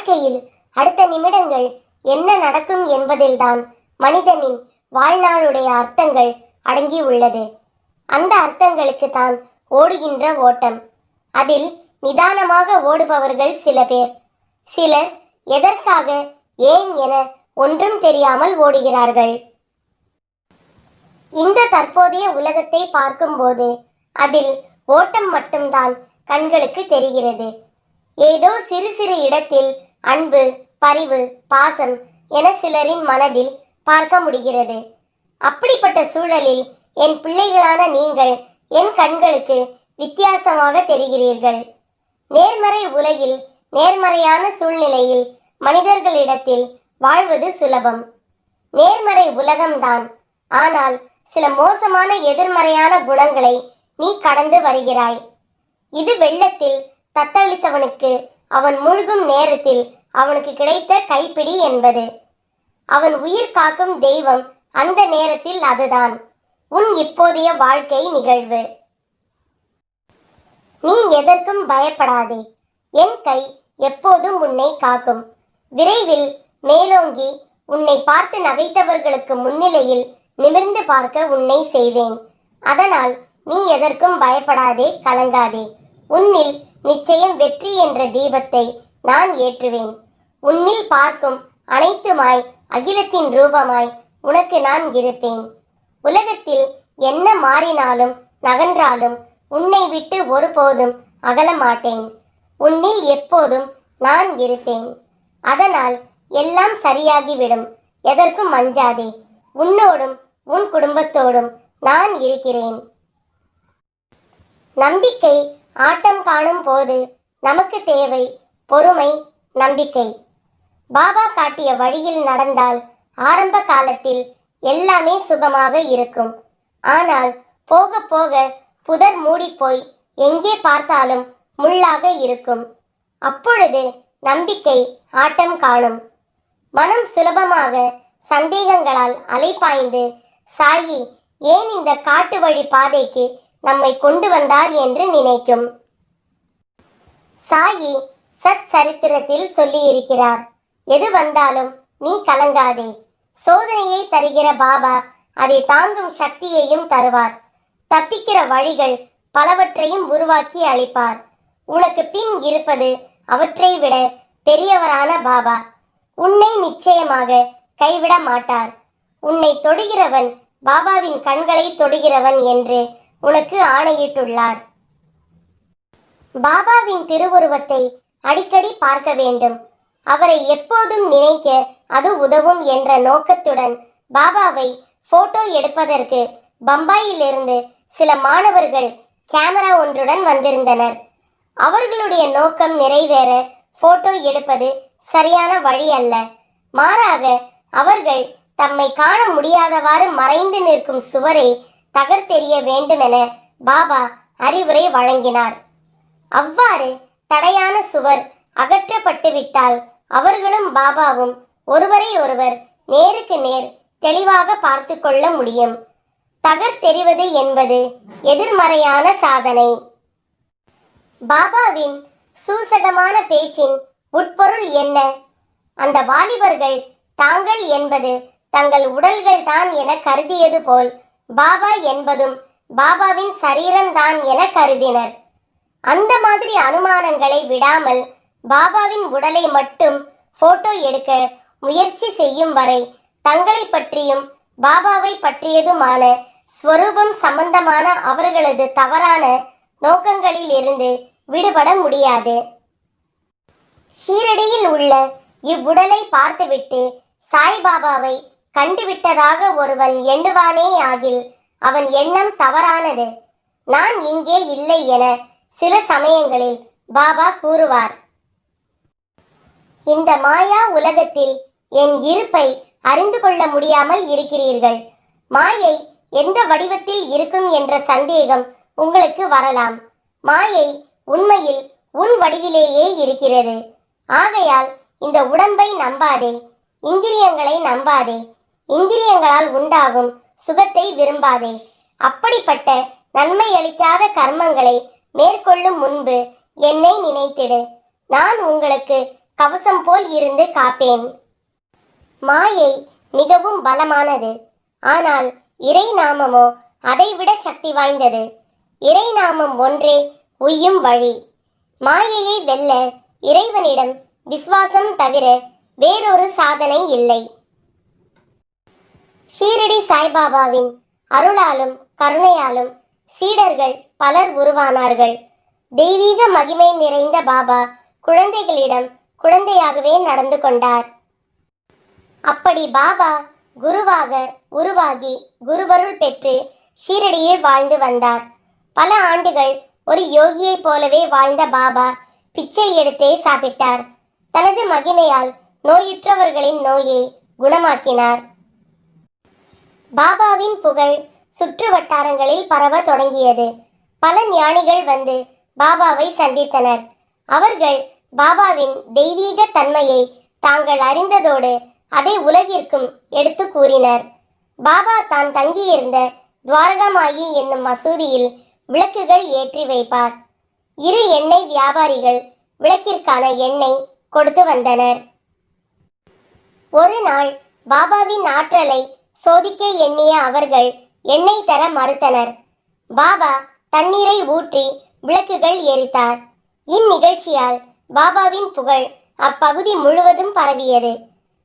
வாழ்க்கையில் அடுத்த நிமிடங்கள் என்ன நடக்கும் என்பதில்தான் மனிதனின் வாழ்நாளுடைய அர்த்தங்கள் அடங்கி உள்ளது. அந்த அர்த்தங்களுக்கு தான் ஓடுகின்ற ஓட்டம். அதில் நிதானமாக ஓடுபவர்கள் சில பேர். சிலர் எதற்காக, ஏன் என ஒன்றும் தெரியாமல் ஓடுகிறார்கள். இந்த தற்போதைய உலகத்தை பார்க்கும்போது அதில் ஓட்டம் மட்டும்தான் கண்களுக்கு தெரிகிறது. ஏதோ சிறு சிறு இடத்தில் அன்பு, பரிவு, பாசம் என சிலரின் மனதில் பார்க்க முடிகிறது. அப்படிப்பட்ட சூழலில் என் பிள்ளைகளான நீங்கள் என் கண்களுக்கு வித்தியாசமாக தெரிகிறீர்கள். நேர்மறை உலகில், நேர்மறையான சூழ்நிலையில் மனிதர்களிடத்தில் வாழ்வது சுலபம். நேர்மறை உலகம்தான். ஆனால் சில மோசமான எதிர்மறையான குணங்களை நீ கடந்து வருகிறாய். இது வெள்ளத்தில் தத்தளித்தவனுக்கு அவன் முழுகும் நேரத்தில் அவனுக்கு கிடைத்த கைப்பிடி என்பது. அவன் உயிர் காக்கும் தெய்வம் அந்த நேரத்தில் அதுதான் உன் இப்போதைய வாழ்க்கை நிகழ்வு. நீ எதற்கும் பயப்படாதே. என் கை எப்போதும் உன்னை காக்கும். விரைவில் மேலோங்கி உன்னை பார்த்து நகைத்தவர்களுக்கு முன்னிலையில் நிமிர்ந்து பார்க்க உன்னை செய்வேன். அதனால் நீ எதற்கும் பயப்படாதே, கலங்காதே. உன்னில் நிச்சயம் வெற்றி என்ற தீபத்தை நான் ஏற்றுவேன். உன்னில் பார்க்கும் அனைத்துமாய் அகிலத்தின் ரூபமாய் உனக்கு நான் இருப்பேன். உலகத்தில் என்ன மாறினாலும் நகன்றாலும் உன்னை விட்டு ஒருபோதும் அகல மாட்டேன். உன்னில் எப்போதும் நான் இருப்பேன். அதனால் எல்லாம் சரியாகிவிடும். எதற்கும் அஞ்சாதே. உன்னோடும் உன் குடும்பத்தோடும் நான் இருக்கிறேன். நம்பிக்கை ஆட்டம் காணும் போது நமக்கு தேவை பொறுமை, நம்பிக்கை. பாபா காட்டிய வழியில் நடந்தால் ஆரம்ப காலத்தில் எல்லாமே சுகமாக இருக்கும். ஆனால் போக போக புதர் மூடிப்போய் எங்கே பார்த்தாலும் முள்ளாக இருக்கும். அப்பொழுது நம்பிக்கை ஆட்டம் காணும். மனம் சுலபமாக சந்தேகங்களால் அலைபாய்ந்து சாயி ஏன் இந்த காட்டு வழி பாதைக்கு நம்மை கொண்டு வந்தார் என்று நினைக்கும். சாயி சத் சரித்திரத்தில் சொல்லியிருக்கிறார், எது வந்தாலும் நீ கலங்காதே. சோதனையை தருகிற பாபா அதை தாங்கும் சக்தியையும் தருவார். தப்பிக்கிற வழிகள் பலவற்றையும் உருவாக்கி அளிப்பார். உனக்கு பின் இருப்பது அவற்றை விட பெரியவரான பாபா. உன்னை நிச்சயமாக கைவிட மாட்டார். உன்னை தொடுகிறவன் பாபாவின் கண்களை தொடுகிறவன் என்று உனக்கு ஆணையிட்டுள்ளார். பாபாவின் திருவுருவத்தை அடிக்கடி பார்க்க வேண்டும். அவரை எப்போதும் நினைக்க அது உதவும் என்ற நோக்கத்துடன் பாபாவை போட்டோ எடுப்பதற்கு பம்பாயிலிருந்து சில மாணவர்கள் கேமரா ஒன்றுடன் வந்திருந்தனர். அவர்களுடைய நோக்கம் நிறைவேற போட்டோ எடுப்பது சரியான வழி அல்ல. மாறாக அவர்கள் தம்மை காண முடியாதவாறு மறைந்து நிற்கும் சுவரை தகர்த்தெறிய வேண்டுமென பாபா அறிவுரை வழங்கினார். அவ்வாறு தடையான சுவர் அகற்றப்பட்டு விட்டால் அவர்களும் பாபாவும் ஒருவரை ஒருவர் நேருக்கு நேர் தெளிவாக பார்த்து கொள்ள முடியும். தகர்த்தெறிவது என்பது எதிர்மறையான சாதனை. பாபாவின் சூசகமான பேச்சின் உட்பொருள் என்ன? அந்த வாலிபர்கள் தாங்கள் என்பது தங்கள் உடல்கள் தான் என கருதியது போல் பாபா என்பதும் பாபாவின் சரீரம்தான் என கருதினர். அந்த மாதிரி அனுமானங்களை விடாமல் பாபாவின் உடலை மட்டும் போட்டோ எடுக்க முயற்சி செய்யும் வரை தங்களை பற்றியும் பாபாவை பற்றியதுமான ஸ்வரூபம் சம்பந்தமான அவர்களது தவறான நோக்கங்களில் இருந்து விடுபட முடியாது. ஷீரடியில் உள்ள இவ்வுடலை பார்த்துவிட்டு சாய்பாபாவை கண்டுவிட்டதாக ஒருவன் எண்ணுவானே ஆகில் அவன் எண்ணம் தவறானது. நான் இங்கே இல்லை என சில சமயங்களில் பாபா கூறுவார். இந்த மாயா உலகத்தில் என் இருப்பை அறிந்து கொள்ள முடியாமல் இருக்கிறீர்கள். மாயை எந்த வடிவத்தில் இருக்கும் என்ற சந்தேகம் உங்களுக்கு வரலாம். மாயை உண்மையில் உன் வடிவிலேயே இருக்கிறது. ஆகையால் இந்த உடம்பை நம்பாதே, இந்திரியங்களை நம்பாதே, இந்திரியங்களால் உண்டாகும் சுகத்தை விரும்பாதே. அப்படிப்பட்ட நன்மை அளிக்காத கர்மங்களை மேற்கொள்ளும் முன்பு என்னை நினைத்திடு. நான் உங்களுக்கு கவசம் போல் இருந்து காப்பேன். மாயை மிகவும் பலமானது. ஆனால் இறை நாமமோ அதைவிட சக்தி வாய்ந்தது. இறை நாமம் ஒன்றே உய்யும் வழி. மாயையை வெல்ல இறைவனிடம் விசுவாசம் தவிர வேறொரு சாதனை இல்லை. ஷீரடி சாய்பாபாவின் அருளாலும் கருணையாலும் சீடர்கள் பலர் உருவானார்கள். தெய்வீக மகிமை நிறைந்த பாபா குழந்தைகளிடம் குழந்தையாகவே நடந்து கொண்டார். அப்படி பாபா குருவாக உருவாகி குருவருள் பெற்று ஷீரடியில் வாழ்ந்து வந்தார். பல ஆண்டுகள் ஒரு யோகியைப் போலவே வாழ்ந்த பாபா பிச்சை எடுத்தே சாப்பிட்டார். தனது மகிமையால் நோயுற்றவர்களின் நோயை குணமாக்கினார். பாபாவின் புகழ் சுற்று வட்டாரங்களில் பரவ தொடங்கியது. பல ஞானிகள் வந்து பாபாவை சந்தித்தனர். அவர்கள் பாபாவின் தெய்வீக தன்மையை தாங்கள் அறிந்ததோடு அதை உலகிற்கும் எடுத்து கூறினர். பாபா தான் தங்கியிருந்த துவாரகாமாயி என்னும் மசூதியில் விளக்குகள் ஏற்றி வைப்பார். இரு எண்ணெய் வியாபாரிகள் விளக்கிற்கான எண்ணெய் கொடுத்து வந்தனர். ஒரு நாள் பாபாவின் ஆற்றலை சோதிக்க எண்ணிய அவர்கள் எண்ணெய் தர மறுத்தனர். பாபா தண்ணீரை ஊற்றி விளக்குகள் எரித்தார். இந்நிகழ்ச்சியால் பாபாவின் புகழ் அப்பகுதி முழுவதும் பரவியது.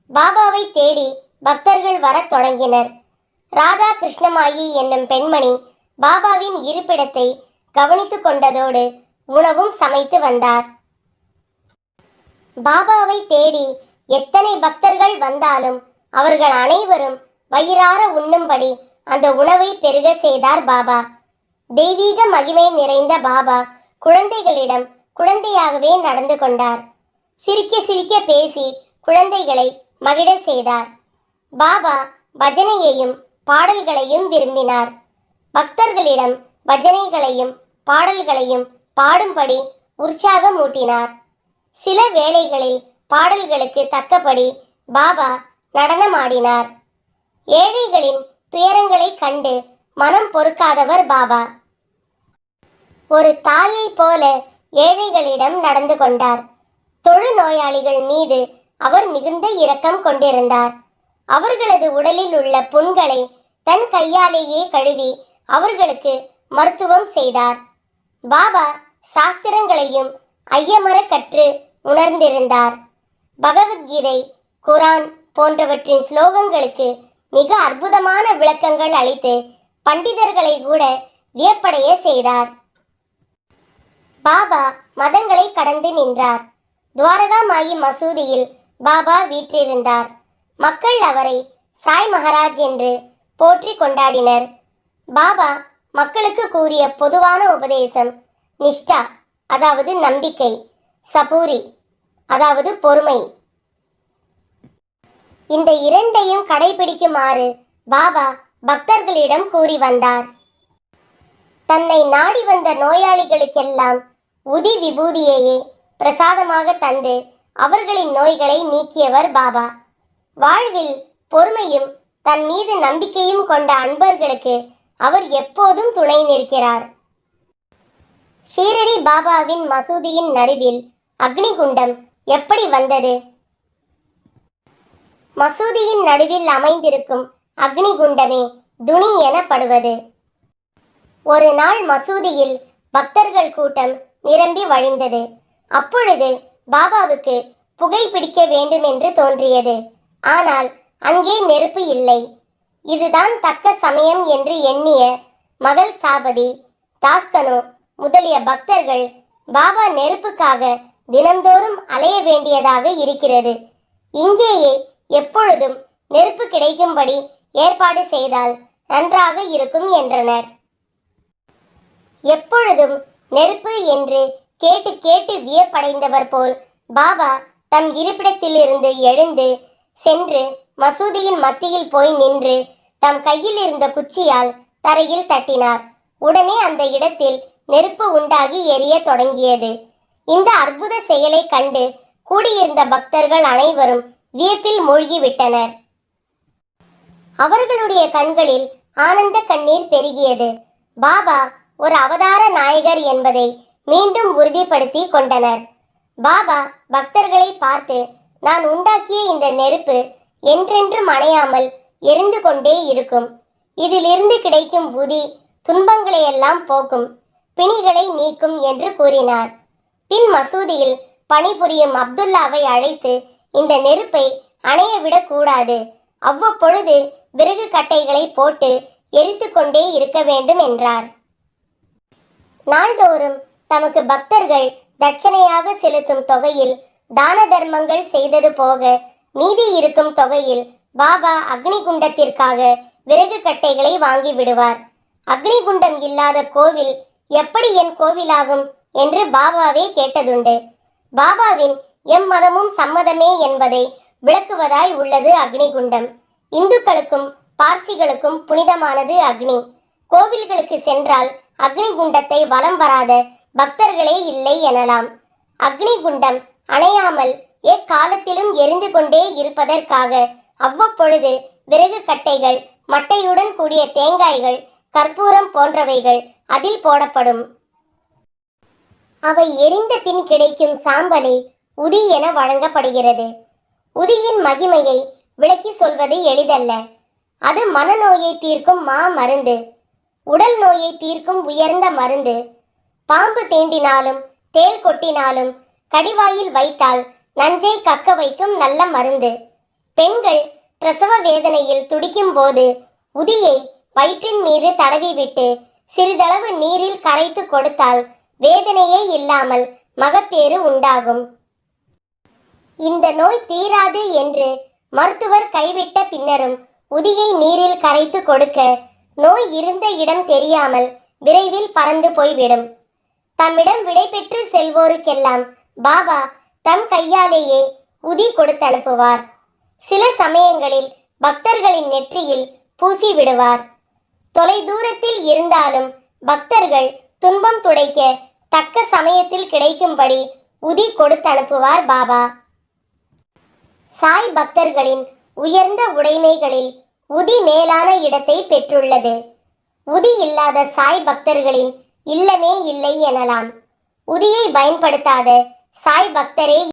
பாபாவை தேடி பக்தர்கள் வரத் தொடங்கினர். ராதா கிருஷ்ணமாயி என்னும் பெண்மணி பாபாவின் இருப்பிடத்தை கவனித்துக் கொண்டதோடு உணவும் சமைத்து வந்தார். பாபாவை தேடி எத்தனை பக்தர்கள் வந்தாலும் அவர்கள் அனைவரும் வயிறார உண்ணும்படி அந்த உணவை பெருக செய்தார் பாபா. தெய்வீக மகிமை நிறைந்த பாபா குழந்தைகளிடம் குழந்தையாகவே நடந்து கொண்டார். சிரிக்க சிரிக்க பேசி குழந்தைகளை மகிழ செய்தார். பாபா பஜனையையும் பாடல்களையும் விரும்பினார். பக்தர்களிடம் பஜனைகளையும் பாடல்களையும் பாடும்படி உற்சாகமூட்டினார். சில வேளைகளில் பாடல்களுக்கு தக்கபடி பாபா நடனமாடினார். ஏழைகளின் துயரங்களை கண்டு மனம் பொறுக்காதவர் பாபா. ஒரு தாயை போல ஏழைகளிடம் நடந்து கொண்டார். தொழுநோயாளிகள் மீது அவர் மிகுந்த இரக்கம் கொண்டிருந்தார். அவர்களது உடலில் உள்ள புண்களை தன் கையாலேயே கழுவி அவர்களுக்கு மருத்துவம் செய்தார். பாபா சாஸ்திரங்களையும் ஐயமற கற்று உணர்ந்திருந்தார். பகவத்கீதை, குரான் போன்றவற்றின் ஸ்லோகங்களுக்கு மிக அற்புதமான விளக்கங்கள் அளித்து பண்டிதர்களை கூட வியப்படைய செய்தார். பாபா மதங்களை கடந்து நின்றார். துவாரகாமாயி மசூதியில் பாபா வீற்றிருந்தார். மக்கள் அவரை சாய் மகாராஜ் என்று போற்றி கொண்டாடினர். பாபா மக்களுக்கு கூறிய பொதுவான உபதேசம் நிஷ்டா, அதாவது நம்பிக்கை, சபூரி, அதாவது பொறுமை. இந்த இரண்டையும் கடைபிடிக்குமாறு பாபா பக்தர்களிடம் கூறி வந்தார். தன்னை நாடி வந்த நோயாளிகளுக்கெல்லாம் உதி விபூதியையே பிரசாதமாக தந்து அவர்களின் நோய்களை நீக்கியவர் பாபா. வாழ்வில் பொறுமையும் தன் மீது நம்பிக்கையும் கொண்ட அன்பர்களுக்கு அவர் எப்போதும் துணை நிற்கிறார். ஷீரடி பாபாவின் மசூதியின் நடுவில் அக்னிகுண்டம் எப்படி வந்தது? மசூதியின் நடுவில் அமைந்திருக்கும் அக்னிகுண்டமே துணி எனப்படுவது. ஒரு நாள் மசூதியில் பக்தர்கள் கூட்டம் நிரம்பி வழிந்தது. அப்பொழுது பாபாவுக்கு புகை பிடிக்க வேண்டும் என்று தோன்றியது. ஆனால் அங்கே நெருப்பு இல்லை. இதுதான் தக்க சமயம் என்று எண்ணிய மகள் சாபதி, தாஸ்கனு முதலிய பக்தர்கள் பாபா நெருப்புக்காக தினந்தோறும் அலைய வேண்டியதாக இருக்கிறது, இங்கேயே எப்பொழுதும் நெருப்பு கிடைக்கும்படி ஏற்பாடு செய்தால் நன்றாக இருக்கும் என்றனர். எப்பொழுதும் நெருப்பு என்று கேட்டு கேட்டு வியப்படைந்தவர் போல் பாபா தம் இருப்பிடத்திலிருந்து எழுந்து சென்று மசூதியின் மத்தியில் போய் நின்று தம் கையில் இருந்த குச்சியால் தரையில் தட்டினார். உடனே அந்த இடத்தில் நெருப்பு உண்டாகி எரிய தொடங்கியது. இந்த அற்புத செயலை கண்டு கூடியிருந்த பக்தர்கள் அனைவரும் வியப்பில் மூழ்கிவிட்டனர். அவர்களுடைய கண்களில் ஆனந்த கண்ணீர் பெருகியது. பாபா ஒரு அவதார நாயகர் என்பதை மீண்டும் உறுதிப்படுத்தி கொண்டனர். பாபா பக்தர்களை பார்த்து, நான் உண்டாக்கிய இந்த நெருப்பு என்றென்றும் அணையாமல் எரிந்து கொண்டே இருக்கும். இதிலிருந்து கிடைக்கும் உதி துன்பங்களை எல்லாம் போக்கும், பிணிகளை நீக்கும் என்று கூறினார். பின் மசூதியில் பணிபுரியும் அப்துல்லாவை அழைத்து, இந்த நெருப்பை அணைய விடக்கூடாது, அவ்வப்பொழுது விறகு கட்டைகளை போட்டு எரித்து கொண்டே இருக்க வேண்டும் என்றார். நாள்தோறும் தமக்கு பக்தர்கள் தட்சணையாக செலுத்தும் தொகையில் தான தர்மங்கள் செய்தது போக மீதி இருக்கும் தொகையில் பாபா அக்னி குண்டத்திற்காக விறகு கட்டைகளை வாங்கி விடுவார். அக்னி குண்டம் இல்லாத கோவில் எப்படி என் கோவிலாகும் என்று பாபாவே கேட்டதுண்டு. பாபாவின் எம்மதமும் சம்மதமே என்பதை விளக்குவதாய் உள்ளது அக்னி குண்டம். இந்துக்களுக்கும் பார்சிகளுக்கும் புனிதமானது அக்னி. கோவில்களுக்கு சென்றால் அக்னி குண்டத்தை வலம் வராத பக்தர்களே இல்லை எனலாம். அக்னி குண்டம் அணையாமல் எக்காலத்திலும் எரிந்து கொண்டே இருப்பதற்காக அவ்வப்பொழுது விறகு கட்டைகள், மட்டையுடன் கூடிய தேங்காய்கள், கற்பூரம் போன்றவைகள் அதில் போடப்படும். அவை எரிந்த பின் கிடைக்கும் சாம்பலை உதி என வழங்கப்படுகிறது. உதியின் மகிமையை விளக்கி சொல்வது எளிதல்ல. அது மனநோயை தீர்க்கும் மருந்து, உடல் நோயை தீர்க்கும் உயர்ந்த மருந்து. பாம்பு தீண்டினாலும் தேள் கொட்டினாலும் கடிவாயில் வைத்தால் நஞ்சை கக்க வைக்கும் நல்ல மருந்து. பெண்கள் பிரசவ வேதனையில் துடிக்கும் போது உதியை வயிற்றின் மீது தடவிவிட்டு சிறிதளவு நீரில் கரைத்து கொடுத்தால் வேதனையே இல்லாமல் மகப்பேறு உண்டாகும். இந்த நோய் தீராது என்று மருத்துவர் கைவிட்ட பின்னரும் உதியை நீரில் கரைத்து கொடுக்க நோய் இருந்த இடம் தெரியாமல் விரைவில் பறந்து போய்விடும். தம்மிடம் விடை பெற்று செல்வோருக்கெல்லாம் பாபா தம் கையாலேயே உதி கொடுத்து அனுப்புவார். சில சமயங்களில் பக்தர்களின் நெற்றியில் பூசி விடுவார். தொலை தூரத்தில் இருந்தாலும் பக்தர்கள் துன்பம் துடைக்க தக்க சமயத்தில் கிடைக்கும்படி உதி கொடுத்து அனுப்புவார் பாபா. சாய் பக்தர்களின் உயர்ந்த உடைமைகளில் உதி மேலான இடத்தை பெற்றுள்ளது. உதி இல்லாத சாய் பக்தர்களின் இல்லமே இல்லை எனலாம். உதியை பயன்படுத்தாத சாய் பக்தரே